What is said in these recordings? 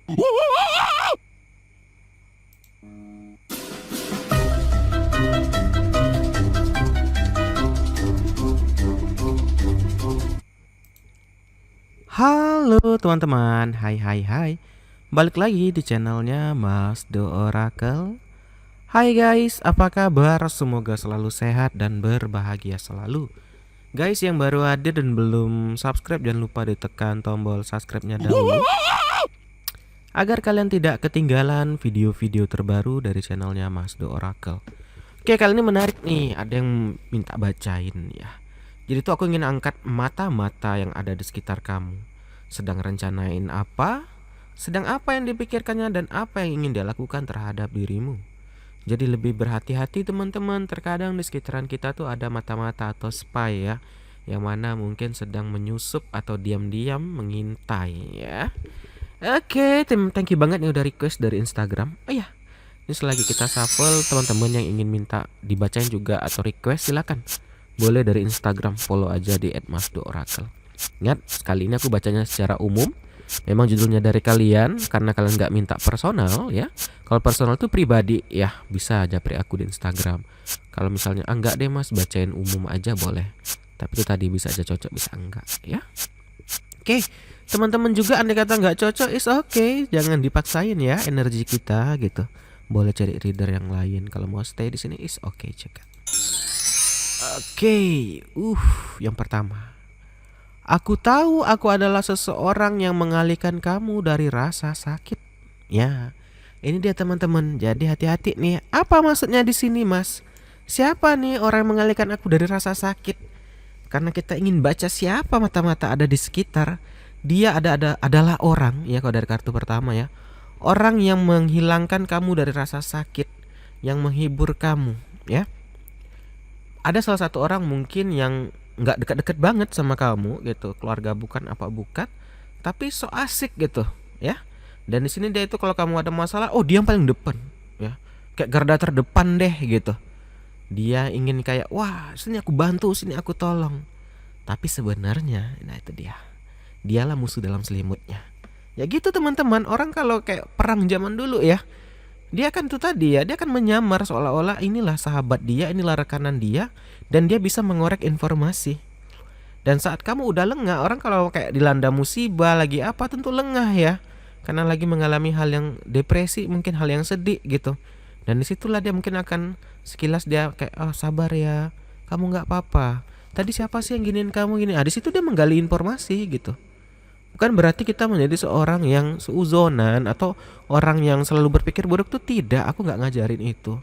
Halo teman-teman, hai. Balik lagi di channelnya Mas Do Oracle. Hai guys, apa kabar? Semoga selalu sehat dan berbahagia selalu. Guys yang baru hadir dan belum subscribe, jangan lupa ditekan tombol subscribe-nya dahulu agar kalian tidak ketinggalan video-video terbaru dari channelnya Mas Do Oracle. Oke, kali ini menarik nih, ada yang minta bacain ya. Jadi tuh aku ingin angkat mata-mata yang ada di sekitar kamu. Sedang rencanain apa? Sedang apa yang dipikirkannya dan apa yang ingin dia lakukan terhadap dirimu. Jadi lebih berhati-hati teman-teman. Terkadang di sekitaran kita tuh ada mata-mata atau spy ya, yang mana mungkin sedang menyusup atau diam-diam mengintai ya. Oke, thank you banget nih udah request dari Instagram. Oh ya, ini selagi kita shuffle, teman-teman yang ingin minta dibacain juga atau request silakan. Boleh dari Instagram, follow aja di @masdooracle. Ingat, kali ini aku bacanya secara umum. Memang judulnya dari kalian, karena kalian nggak minta personal ya. Kalau personal itu pribadi ya, bisa japri aku di Instagram. Kalau misalnya enggak deh mas, bacain umum aja boleh. Tapi itu tadi bisa aja cocok, bisa enggak ya. Oke, teman-teman juga andai kata nggak cocok is oke. Jangan dipaksain ya energi kita gitu. Boleh cari reader yang lain. Kalau mau stay di sini is oke juga. Oke, yang pertama. Aku tahu aku adalah seseorang yang mengalihkan kamu dari rasa sakit. Ya, ini dia teman-teman. Jadi hati-hati nih. Apa maksudnya di sini, Mas? Siapa nih orang yang mengalihkan aku dari rasa sakit? Karena kita ingin baca siapa mata-mata ada di sekitar. Dia adalah orang, ya kalau dari kartu pertama ya. Orang yang menghilangkan kamu dari rasa sakit, yang menghibur kamu, ya. Ada salah satu orang mungkin yang nggak dekat-dekat banget sama kamu gitu, keluarga bukan apa bukan, tapi so asik gitu ya. Dan di sini dia itu kalau kamu ada masalah, oh dia yang paling depan ya, kayak garda terdepan deh gitu. Dia ingin kayak wah sini aku bantu, sini aku tolong. Tapi sebenarnya nah itu dialah musuh dalam selimutnya. Ya gitu teman-teman, orang kalau kayak perang zaman dulu ya, dia kan tuh tadi ya, dia akan menyamar seolah-olah inilah sahabat dia, inilah rekanan dia, dan dia bisa mengorek informasi. Dan saat kamu udah lengah, orang kalau kayak dilanda musibah lagi apa tentu lengah ya, karena lagi mengalami hal yang depresi, mungkin hal yang sedih gitu. Dan disitulah dia mungkin akan sekilas dia kayak oh sabar ya, kamu nggak apa-apa. Tadi siapa sih yang giniin kamu gini? Ah di situ dia menggali informasi gitu. Bukan berarti kita menjadi seorang yang seuzonan atau orang yang selalu berpikir buruk tuh tidak. Aku nggak ngajarin itu.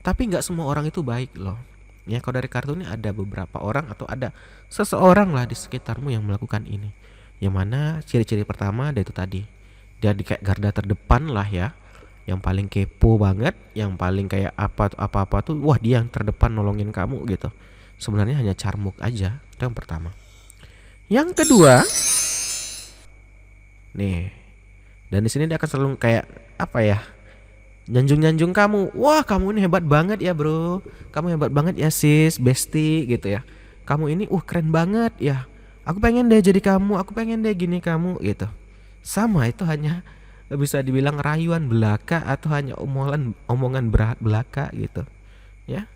Tapi nggak semua orang itu baik loh. Ya kalau dari kartu ini ada beberapa orang atau ada seseorang lah di sekitarmu yang melakukan ini. Yang mana ciri-ciri pertama dia itu tadi. Dia di kayak garda terdepan lah ya. Yang paling kepo banget, yang paling kayak apa-apa tuh wah dia yang terdepan nolongin kamu gitu. Sebenarnya hanya carmuk aja. Itu yang pertama. Yang kedua, nih, dan di sini dia akan selalu kayak apa ya? Nyanjung-nyanjung kamu. Wah, kamu ini hebat banget ya, Bro. Kamu hebat banget ya, Sis, Besti gitu ya. Kamu ini keren banget ya. Aku pengen deh jadi kamu, aku pengen deh gini kamu gitu. Sama itu hanya bisa dibilang rayuan belaka atau hanya omongan belaka gitu. Ya.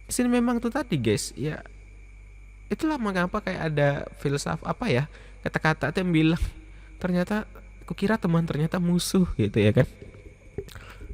Di sini memang tuh tadi, guys, ya. Itulah mengapa kayak ada filsafat apa ya? Kata-kata itu yang bilang ternyata aku kira teman ternyata musuh gitu ya kan.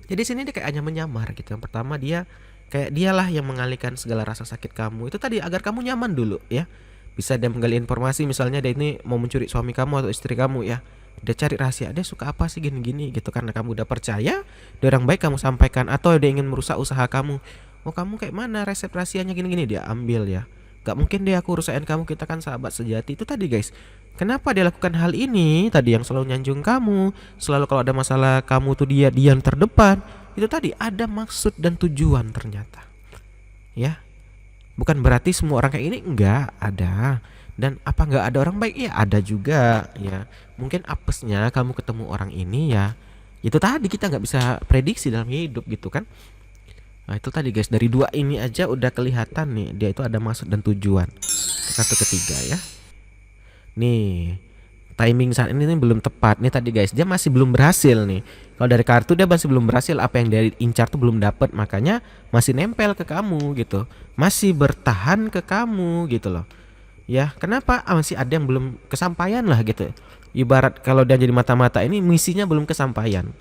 Jadi sini dia kayak hanya menyamar gitu. Yang pertama dia kayak dialah yang mengalihkan segala rasa sakit kamu. Itu tadi agar kamu nyaman dulu ya. Bisa dia menggali informasi misalnya dia ini mau mencuri suami kamu atau istri kamu ya. Dia cari rahasia, dia suka apa sih gini-gini gitu. Karena kamu udah percaya, dia orang baik kamu sampaikan. Atau dia ingin merusak usaha kamu. Oh kamu kayak mana resep rahasianya gini-gini, dia ambil ya. Gak mungkin deh aku rusakin kamu, kita kan sahabat sejati. Itu tadi guys. Kenapa dia lakukan hal ini? Tadi yang selalu nyanjung kamu, selalu kalau ada masalah kamu tuh dia yang terdepan. Itu tadi ada maksud dan tujuan ternyata. Ya. Bukan berarti semua orang kayak ini, enggak ada. Dan apa enggak ada orang baik? Ya ada juga ya. Mungkin apesnya kamu ketemu orang ini ya. Itu tadi kita nggak bisa prediksi dalam hidup gitu kan. Nah itu tadi guys, dari dua ini aja udah kelihatan nih dia itu ada maksud dan tujuan. Kartu ketiga ya. Nih timing saat ini belum tepat nih tadi guys. Dia masih belum berhasil nih. Kalau dari kartu dia masih belum berhasil, apa yang dia incar tuh belum dapat, makanya masih nempel ke kamu gitu. Masih bertahan ke kamu gitu loh. Ya, kenapa? Masih ada yang belum kesampaian lah gitu. Ibarat kalau dia jadi mata-mata ini misinya belum kesampaian.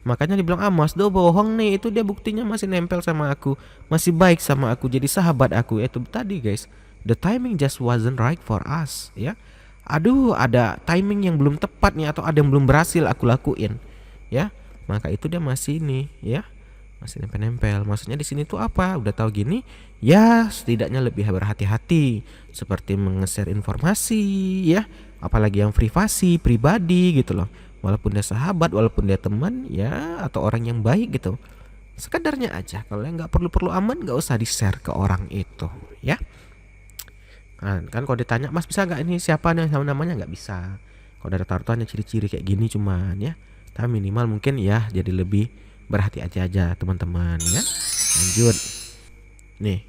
Makanya dibilang Mas Do bohong nih, itu dia buktinya masih nempel sama aku, masih baik sama aku, jadi sahabat aku. Itu tadi guys, the timing just wasn't right for us ya. Aduh, ada timing yang belum tepat nih, atau ada yang belum berhasil aku lakuin ya. Maka itu dia masih ini ya, masih nempel-nempel. Maksudnya di sini tuh apa? Udah tahu gini, ya setidaknya lebih berhati-hati seperti meng-share informasi ya, apalagi yang privasi, pribadi gitu loh. Walaupun dia sahabat, walaupun dia teman ya, atau orang yang baik gitu. Sekedarnya aja, kalau yang nggak perlu-perlu aman nggak usah di-share ke orang itu ya. Kan kalau ditanya Mas bisa nggak ini siapa nih sama namanya, nggak bisa. Kalau dari taruh hanya ciri-ciri kayak gini cuman ya. Tapi minimal mungkin ya jadi lebih berhati-hati aja teman-teman ya. Lanjut nih.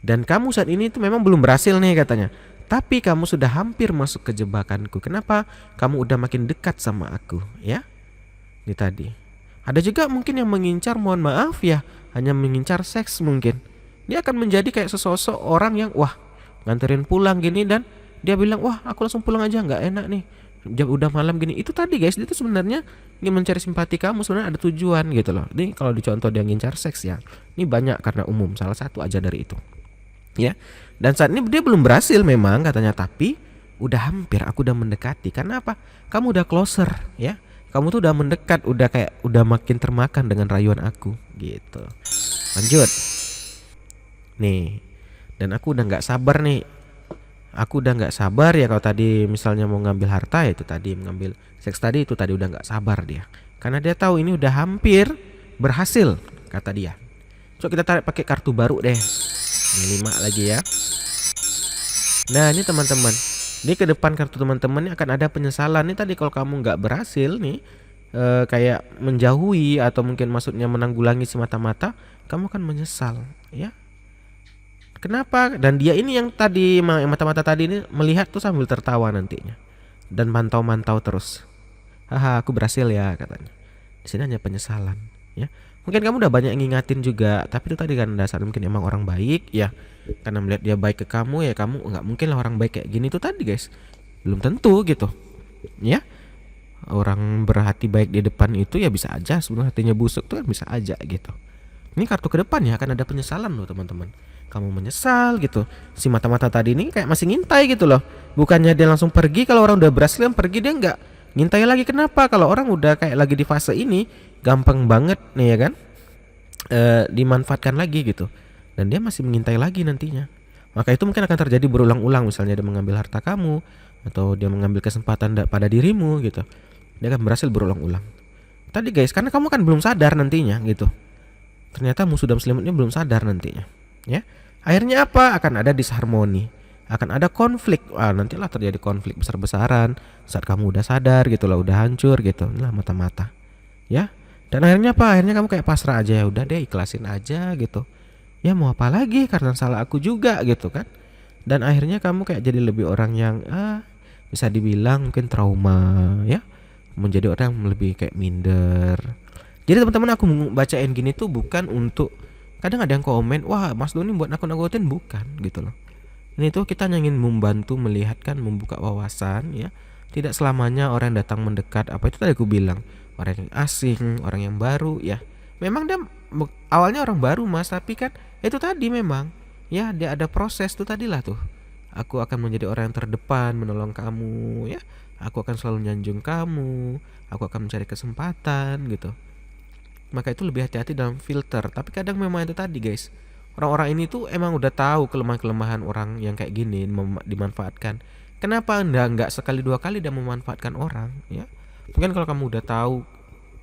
Dan kamu saat ini tuh memang belum berhasil nih katanya, tapi kamu sudah hampir masuk ke jebakanku. Kenapa? Kamu udah makin dekat sama aku ya. Ini tadi. Ada juga mungkin yang mengincar, mohon maaf ya, hanya mengincar seks mungkin. Dia akan menjadi kayak sesosok orang yang wah nganterin pulang gini, dan dia bilang wah aku langsung pulang aja, nggak enak nih jam udah malam gini. Itu tadi guys, dia tuh sebenarnya ingin mencari simpati kamu, sebenarnya ada tujuan gitu loh. Ini kalau dicontoh dia ngincar seks ya, ini banyak karena umum, salah satu aja dari itu ya. Dan saat ini dia belum berhasil memang katanya, tapi udah hampir, aku udah mendekati. Karena apa? Kamu udah closer ya, kamu tuh udah mendekat, udah kayak udah makin termakan dengan rayuan aku gitu. Lanjut nih. Dan aku udah nggak sabar nih, aku udah nggak sabar ya. Kalau tadi misalnya mau ngambil harta ya, itu tadi mengambil seks tadi, itu tadi udah nggak sabar dia, karena dia tahu ini udah hampir berhasil kata dia. Coba kita tarik pakai kartu baru deh, ini 5 lagi ya. Nah ini teman-teman, ini ke depan kartu teman-teman ini akan ada penyesalan nih tadi. Kalau kamu nggak berhasil nih kayak menjauhi atau mungkin maksudnya menanggulangi si mata-mata, kamu akan menyesal ya. Kenapa? Dan dia ini yang tadi mata-mata tadi ini melihat tuh sambil tertawa nantinya dan mantau-mantau terus. Haha, aku berhasil ya katanya. Di sini hanya penyesalan ya. Mungkin kamu udah banyak ngingatin juga, tapi itu tadi kan dasar mungkin emang orang baik ya. Karena melihat dia baik ke kamu ya, kamu nggak mungkin lah orang baik kayak gini tuh tadi guys. Belum tentu gitu ya. Orang berhati baik di depan itu ya bisa aja sebenarnya hatinya busuk tuh kan bisa aja gitu. Ini kartu ke depan ya, akan ada penyesalan loh teman-teman. Kamu menyesal gitu. Si mata-mata tadi ini kayak masih ngintai gitu loh. Bukannya dia langsung pergi, kalau orang udah berhasil kan pergi, dia nggak ngintai lagi. Kenapa? Kalau orang udah kayak lagi di fase ini, gampang banget nih ya kan, dimanfaatkan lagi gitu. Dan dia masih mengintai lagi nantinya. Maka itu mungkin akan terjadi berulang-ulang. Misalnya dia mengambil harta kamu, atau dia mengambil kesempatan pada dirimu gitu. Dia akan berhasil berulang-ulang. Tadi guys, karena kamu kan belum sadar nantinya gitu. Ternyata musuh dalam selimutnya belum sadar nantinya ya. Akhirnya apa? Akan ada disharmoni, akan ada konflik. Nantilah terjadi konflik besar-besaran saat kamu udah sadar gitu loh, udah hancur gitu. Inilah mata-mata ya. Dan akhirnya apa? Akhirnya kamu kayak pasrah aja, ya udah deh ikhlasin aja gitu. Ya mau apa lagi, karena salah aku juga gitu kan. Dan akhirnya kamu kayak jadi lebih orang yang bisa dibilang mungkin trauma ya, menjadi orang yang lebih kayak minder. Jadi teman-teman, aku bacain gini tuh bukan untuk, kadang ada yang komen, wah Mas Doni buat nakut-nakutin, bukan gitu loh. Ini tuh kita ingin membantu melihatkan, membuka wawasan ya. Tidak selamanya orang yang datang mendekat, apa itu tadi aku bilang, orang yang asing, orang yang baru ya. Memang dia awalnya orang baru Mas, tapi kan itu tadi memang ya dia ada proses tuh tadilah tuh. Aku akan menjadi orang yang terdepan menolong kamu ya. Aku akan selalu nyanjung kamu, aku akan mencari kesempatan gitu. Maka itu lebih hati-hati dalam filter. Tapi kadang memang itu tadi guys, orang-orang ini tuh emang udah tahu kelemahan-kelemahan orang yang kayak gini dimanfaatkan. Kenapa nggak sekali dua kali dia memanfaatkan orang ya? Mungkin kalau kamu udah tahu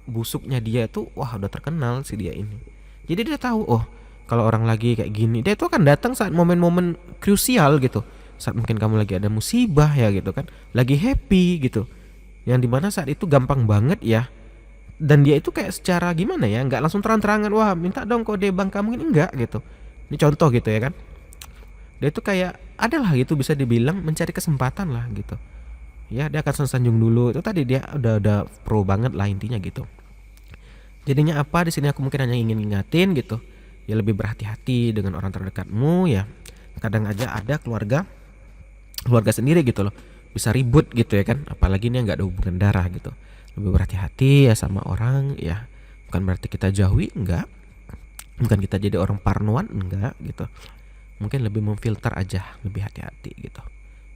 busuknya dia tuh, wah udah terkenal si dia ini. Jadi dia tahu, oh kalau orang lagi kayak gini, dia tuh akan datang saat momen-momen krusial gitu. Saat mungkin kamu lagi ada musibah ya gitu kan, lagi happy gitu. Yang dimana saat itu gampang banget ya. Dan dia itu kayak secara gimana ya, nggak langsung terang-terangan, wah minta dong kode bank kamu ini, enggak gitu. Ini contoh gitu ya kan. Dia itu kayak adalah gitu, bisa dibilang mencari kesempatan lah gitu ya dia akan sanjung dulu. Itu tadi dia udah pro banget lah intinya gitu. Jadinya apa, di sini aku mungkin hanya ingin ngingatin gitu, ya lebih berhati-hati dengan orang terdekatmu ya. Kadang aja ada keluarga sendiri gitu loh bisa ribut gitu ya kan, apalagi ini nggak ada hubungan darah gitu. Lebih berhati-hati ya sama orang ya, bukan berarti kita jauhi, enggak, bukan kita jadi orang parnoan, enggak gitu. Mungkin lebih memfilter aja, lebih hati-hati gitu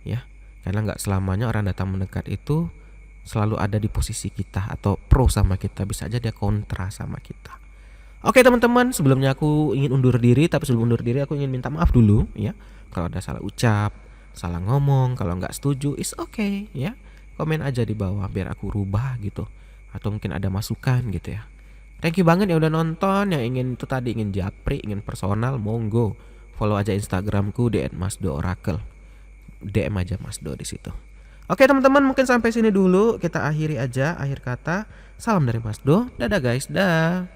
ya, karena nggak selamanya orang datang mendekat itu selalu ada di posisi kita atau pro sama kita, bisa aja dia kontra sama kita. Oke teman-teman, sebelumnya aku ingin undur diri, tapi sebelum undur diri aku ingin minta maaf dulu ya. Kalau ada salah ucap, salah ngomong, kalau nggak setuju, is okay ya. Komen aja di bawah biar aku rubah gitu. Atau mungkin ada masukan gitu ya. Thank you banget yang udah nonton, yang ingin itu tadi ingin japri, ingin personal, monggo. Follow aja Instagramku di @masdooracle. DM aja Masdo di situ. Oke teman-teman, mungkin sampai sini dulu, kita akhiri aja akhir kata. Salam dari Masdo. Dadah guys, dah.